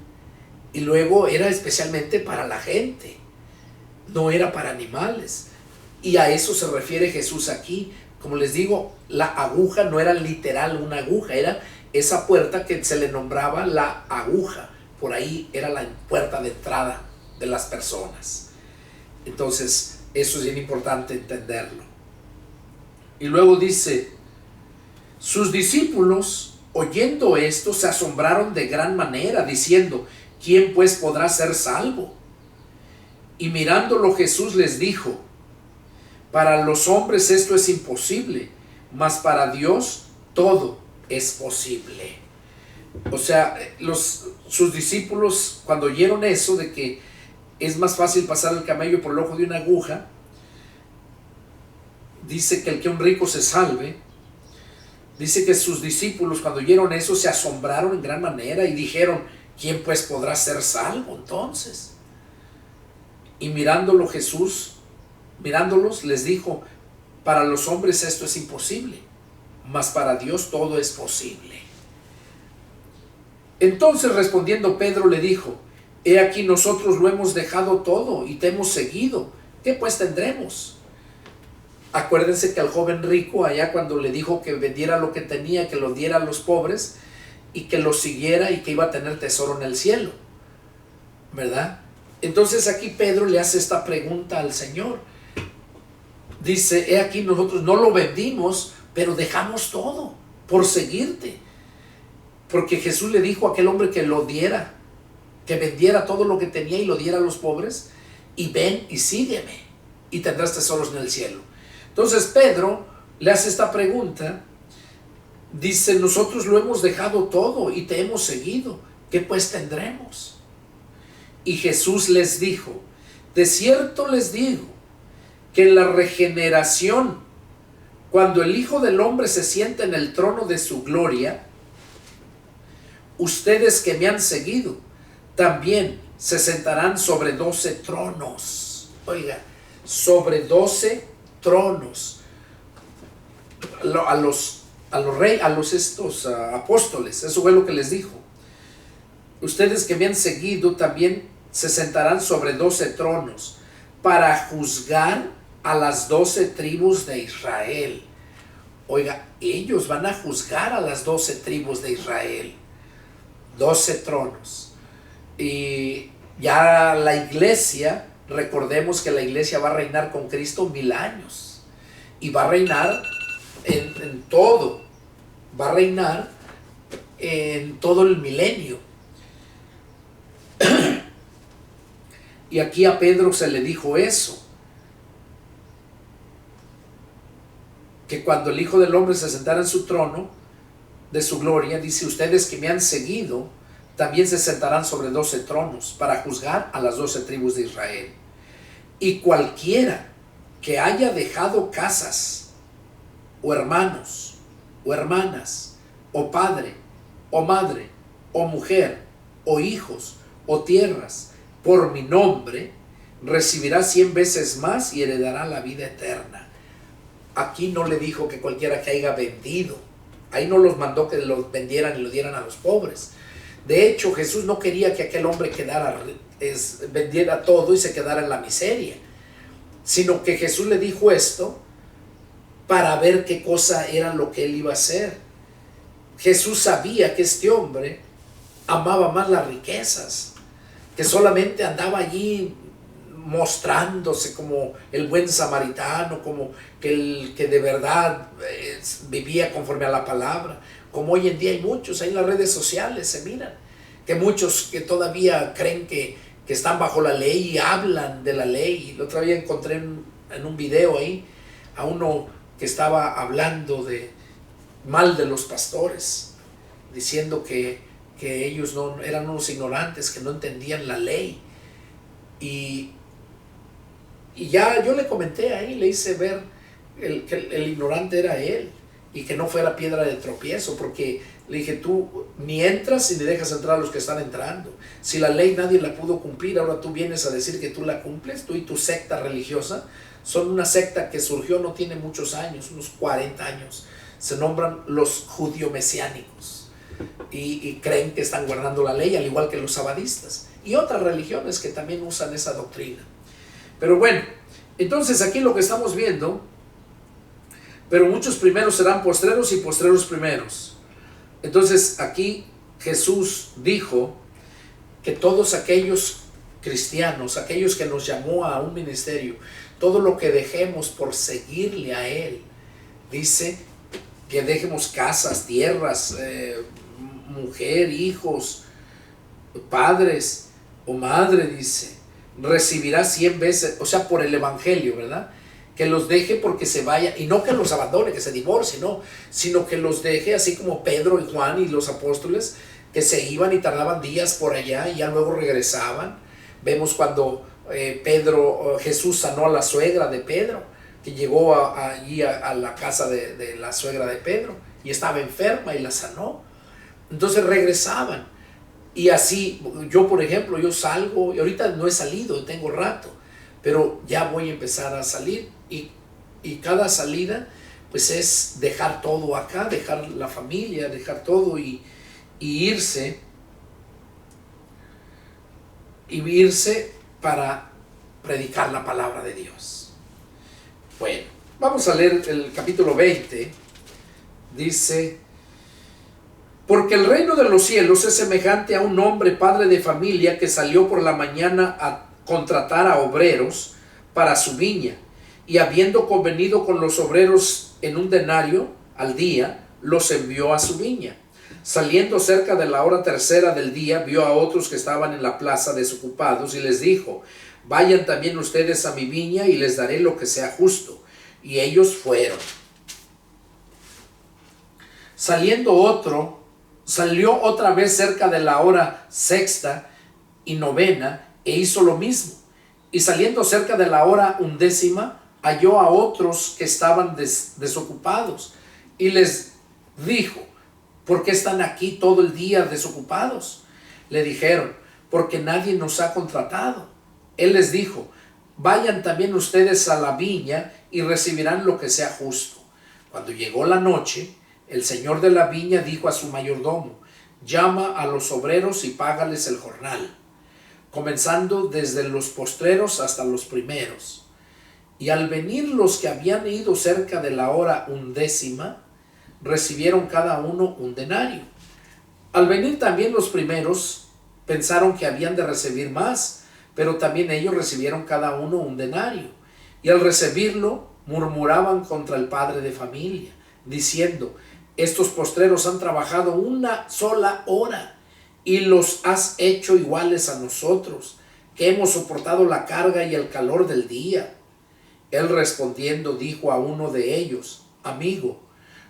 y luego era especialmente para la gente, no era para animales. Y a eso se refiere Jesús aquí. Como les digo, la aguja no era literal una aguja, era esa puerta que se le nombraba la aguja. Por ahí era la puerta de entrada de las personas. Entonces, eso es bien importante entenderlo. Y luego dice, sus discípulos, oyendo esto, se asombraron de gran manera, diciendo, ¿quién pues podrá ser salvo? Y mirándolo Jesús les dijo, para los hombres esto es imposible, mas para Dios todo es posible. O sea, sus discípulos, cuando oyeron eso de que es más fácil pasar el camello por el ojo de una aguja, dice que el que un rico se salve, dice que sus discípulos cuando oyeron eso se asombraron en gran manera y dijeron, ¿quién pues podrá ser salvo entonces? Y mirándolos les dijo, para los hombres esto es imposible, mas para Dios todo es posible. Entonces respondiendo Pedro le dijo, he aquí nosotros lo hemos dejado todo y te hemos seguido, ¿qué pues tendremos? Acuérdense que al joven rico allá cuando le dijo que vendiera lo que tenía, que lo diera a los pobres y que lo siguiera y que iba a tener tesoro en el cielo, ¿verdad? Entonces aquí Pedro le hace esta pregunta al Señor. Dice, he aquí nosotros no lo vendimos, pero dejamos todo por seguirte. Porque Jesús le dijo a aquel hombre que lo diera, que vendiera todo lo que tenía y lo diera a los pobres, y ven y sígueme, y tendrás tesoros en el cielo. Entonces Pedro le hace esta pregunta, dice, nosotros lo hemos dejado todo y te hemos seguido, ¿qué pues tendremos? Y Jesús les dijo, de cierto les digo, que en la regeneración, cuando el Hijo del Hombre se sienta en el trono de su gloria, ustedes que me han seguido, también se sentarán sobre 12 tronos. Oiga, sobre 12 tronos. A los apóstoles, eso fue lo que les dijo. Ustedes que me han seguido también se sentarán sobre 12 tronos para juzgar a las 12 tribus de Israel. Oiga, ellos van a juzgar a las 12 tribus de Israel. 12 tronos. Y ya la iglesia recordemos que la iglesia va a reinar con Cristo 1000 años. Y va a reinar en todo. Va a reinar en todo el milenio. Y aquí a Pedro se le dijo eso, que cuando el Hijo del Hombre se sentara en su trono de su gloria, dice, ustedes que me han seguido, también se sentarán sobre 12 tronos para juzgar a las 12 tribus de Israel. Y cualquiera que haya dejado casas, o hermanos, o hermanas, o padre, o madre, o mujer, o hijos, o tierras, por mi nombre, recibirá 100 veces más y heredará la vida eterna. Aquí no le dijo que cualquiera que haya vendido. Ahí no los mandó que los vendieran y lo dieran a los pobres. De hecho, Jesús no quería que aquel hombre vendiera todo y se quedara en la miseria, sino que Jesús le dijo esto para ver qué cosa era lo que él iba a hacer. Jesús sabía que este hombre amaba más las riquezas, que solamente andaba allí mostrándose como el buen samaritano, como que de verdad vivía conforme a la palabra, como hoy en día hay muchos, ahí en las redes sociales se miran, que muchos que todavía creen que están bajo la ley y hablan de la ley. La otra vez encontré en un video ahí a uno que estaba hablando mal de los pastores, diciendo que ellos no eran unos ignorantes, que no entendían la ley. Y ya yo le comenté ahí, le hice ver que el ignorante era él y que no fuera piedra de tropiezo, porque le dije, tú ni entras ni dejas entrar a los que están entrando. Si la ley nadie la pudo cumplir, ahora tú vienes a decir que tú la cumples. Tú y tu secta religiosa son una secta que surgió no tiene muchos años, unos 40 años. Se nombran los judío-mesiánicos y creen que están guardando la ley, al igual que los sabadistas y otras religiones que también usan esa doctrina. Pero bueno, entonces aquí lo que estamos viendo, pero muchos primeros serán postreros y postreros primeros. Entonces aquí Jesús dijo que todos aquellos cristianos, aquellos que nos llamó a un ministerio, todo lo que dejemos por seguirle a Él, dice que dejemos casas, tierras, mujer, hijos, padres o madre, dice, recibirá 100 veces, o sea, por el evangelio, ¿verdad? Que los deje porque se vaya, y no que los abandone, que se divorcie, no, sino que los deje así como Pedro y Juan y los apóstoles, que se iban y tardaban días por allá y ya luego regresaban. Vemos cuando Jesús sanó a la suegra de Pedro, que llegó allí a la casa de la suegra de Pedro y estaba enferma y la sanó. Entonces regresaban. Y así, yo por ejemplo, yo salgo, y ahorita no he salido, tengo rato, pero ya voy a empezar a salir, y cada salida pues es dejar todo acá, dejar la familia, dejar todo y irse para predicar la palabra de Dios. Bueno, vamos a leer el capítulo 20. Dice: porque el reino de los cielos es semejante a un hombre padre de familia que salió por la mañana a contratar a obreros para su viña, y habiendo convenido con los obreros en un denario al día, los envió a su viña. Saliendo cerca de la hora tercera del día, vio a otros que estaban en la plaza desocupados y les dijo: vayan también ustedes a mi viña y les daré lo que sea justo. Y ellos fueron. Salió otra vez cerca de la hora sexta y novena, e hizo lo mismo. Y saliendo cerca de la hora 11, halló a otros que estaban desocupados, y les dijo: ¿por qué están aquí todo el día desocupados? Le dijeron: porque nadie nos ha contratado. Él les dijo: vayan también ustedes a la viña y recibirán lo que sea justo. Cuando llegó la noche, el señor de la viña dijo a su mayordomo: llama a los obreros y págales el jornal, comenzando desde los postreros hasta los primeros. Y al venir los que habían ido cerca de la hora 11, recibieron cada uno un denario. Al venir también los primeros, pensaron que habían de recibir más, pero también ellos recibieron cada uno un denario. Y al recibirlo, murmuraban contra el padre de familia, diciendo: estos postreros han trabajado una sola hora y los has hecho iguales a nosotros, que hemos soportado la carga y el calor del día. Él respondiendo dijo a uno de ellos: amigo,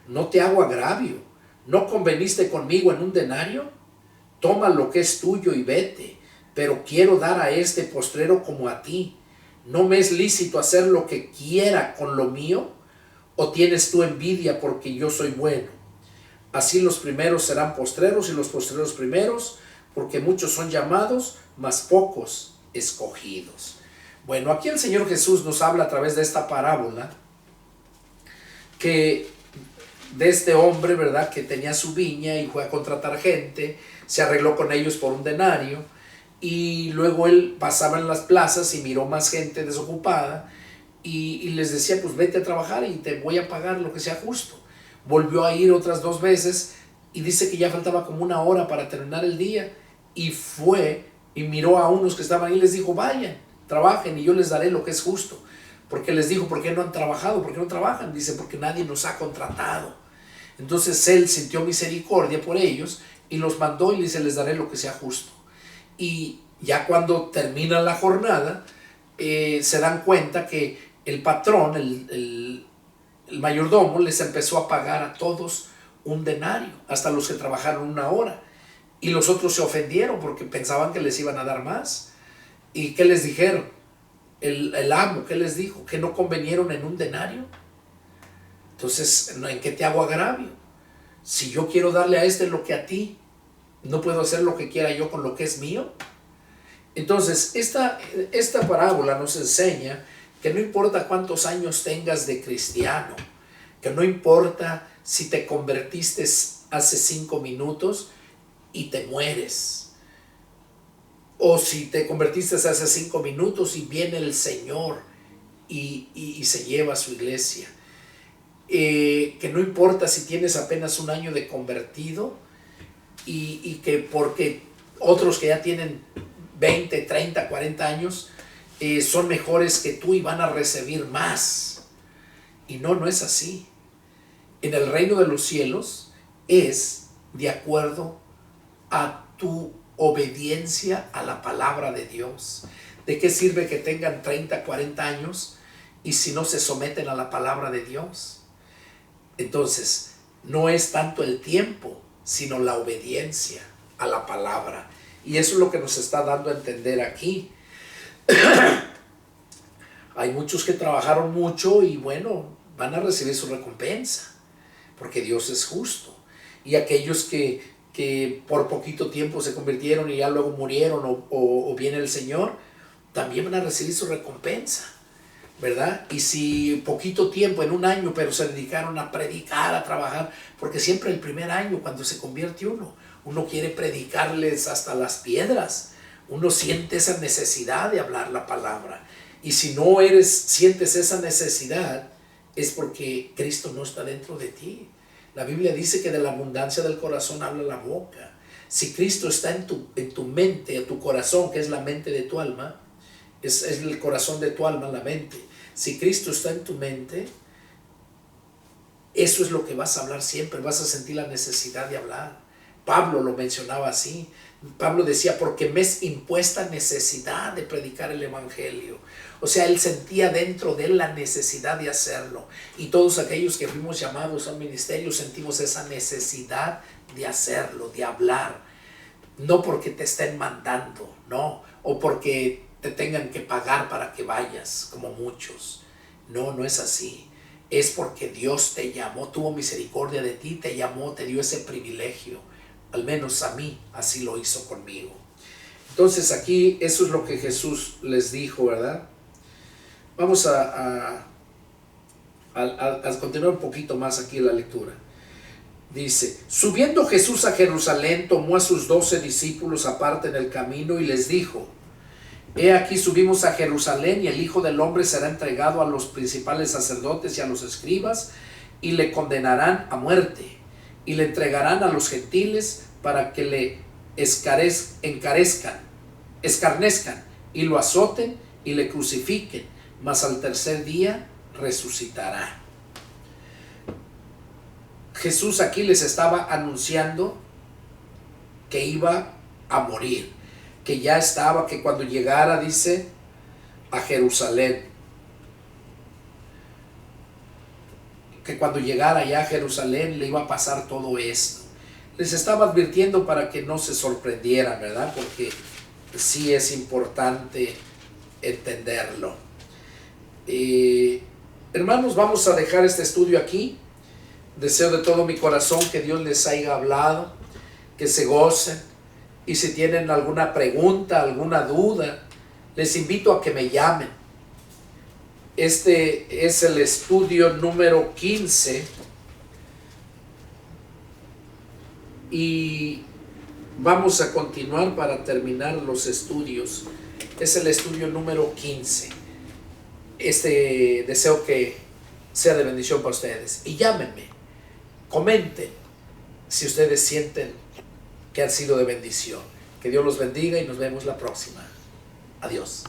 no te hago agravio, ¿no conveniste conmigo en un denario? Toma lo que es tuyo y vete, pero quiero dar a este postrero como a ti. ¿No me es lícito hacer lo que quiera con lo mío? ¿O tienes tú envidia porque yo soy bueno? Así los primeros serán postreros y los postreros primeros, porque muchos son llamados, mas pocos escogidos. Bueno, aquí el Señor Jesús nos habla a través de esta parábola que de este hombre, ¿verdad?, que tenía su viña y fue a contratar gente, se arregló con ellos por un denario, y luego él pasaba en las plazas y miró más gente desocupada y les decía: pues vete a trabajar y te voy a pagar lo que sea justo. Volvió a ir otras 2 veces y dice que ya faltaba como 1 hora para terminar el día, y fue y miró a unos que estaban ahí y les dijo: vayan, trabajen y yo les daré lo que es justo. Porque les dijo: ¿por qué no han trabajado? ¿Por qué no trabajan? Dice: porque nadie nos ha contratado. Entonces él sintió misericordia por ellos y los mandó y dice: les daré lo que sea justo. Y ya cuando termina la jornada, se dan cuenta que el patrón, el mayordomo, les empezó a pagar a todos un denario, hasta los que trabajaron 1 hora. Y los otros se ofendieron porque pensaban que les iban a dar más. ¿Y qué les dijeron? El amo, ¿qué les dijo? ¿Que no convenieron en un denario? Entonces, ¿en qué te hago agravio? Si yo quiero darle a este lo que a ti, ¿no puedo hacer lo que quiera yo con lo que es mío? Entonces, esta parábola nos enseña que no importa cuántos años tengas de cristiano, que no importa si te convertiste hace 5 minutos y te mueres, o si te convertiste hace 5 minutos y viene el Señor y se lleva a su iglesia. Que no importa si tienes apenas 1 año de convertido y que porque otros que ya tienen 20, 30, 40 años son mejores que tú y van a recibir más. Y no es así. En el reino de los cielos es de acuerdo a tu obediencia a la palabra de Dios. ¿De qué sirve que tengan 30, 40 años y si no se someten a la palabra de Dios? Entonces, no es tanto el tiempo, sino la obediencia a la palabra. Y eso es lo que nos está dando a entender aquí. Hay muchos que trabajaron mucho y bueno, van a recibir su recompensa, porque Dios es justo. Y aquellos que por poquito tiempo se convirtieron y ya luego murieron o viene el Señor, también van a recibir su recompensa, ¿verdad? Y si poquito tiempo, en 1 año, pero se dedicaron a predicar, a trabajar, porque siempre el primer año cuando se convierte uno quiere predicarles hasta las piedras, uno siente esa necesidad de hablar la palabra, y si no sientes esa necesidad, es porque Cristo no está dentro de ti. La Biblia dice que de la abundancia del corazón habla la boca. Si Cristo está en tu mente, tu corazón, que es la mente de tu alma, es el corazón de tu alma, la mente. Si Cristo está en tu mente, eso es lo que vas a hablar siempre, vas a sentir la necesidad de hablar. Pablo lo mencionaba así. Pablo decía: porque me es impuesta necesidad de predicar el evangelio. O sea, él sentía dentro de él la necesidad de hacerlo. Y todos aquellos que fuimos llamados al ministerio sentimos esa necesidad de hacerlo, de hablar. No porque te estén mandando, no, o porque te tengan que pagar para que vayas, como muchos. No es así. Es porque Dios te llamó, tuvo misericordia de ti, te llamó, te dio ese privilegio. Al menos a mí, así lo hizo conmigo. Entonces aquí eso es lo que Jesús les dijo, ¿verdad? Vamos a continuar un poquito más aquí en la lectura. Dice: subiendo Jesús a Jerusalén, tomó a sus 12 discípulos aparte en el camino y les dijo: he aquí subimos a Jerusalén y el Hijo del Hombre será entregado a los principales sacerdotes y a los escribas y le condenarán a muerte y le entregarán a los gentiles para que le escarnezcan y lo azoten y le crucifiquen, mas al tercer día resucitará. Jesús aquí les estaba anunciando que iba a morir, que ya estaba, que cuando llegara, dice, a Jerusalén, que cuando llegara ya a Jerusalén le iba a pasar todo esto. Les estaba advirtiendo para que no se sorprendieran, ¿verdad? Porque sí es importante entenderlo. Hermanos, vamos a dejar este estudio aquí. Deseo de todo mi corazón que Dios les haya hablado, que se gocen, y si tienen alguna pregunta, alguna duda, les invito a que me llamen. Este es el estudio número 15 y vamos a continuar para terminar los estudios. Es el estudio número 15. Deseo que sea de bendición para ustedes. Y llámenme, comenten si ustedes sienten que han sido de bendición. Que Dios los bendiga y nos vemos la próxima. Adiós.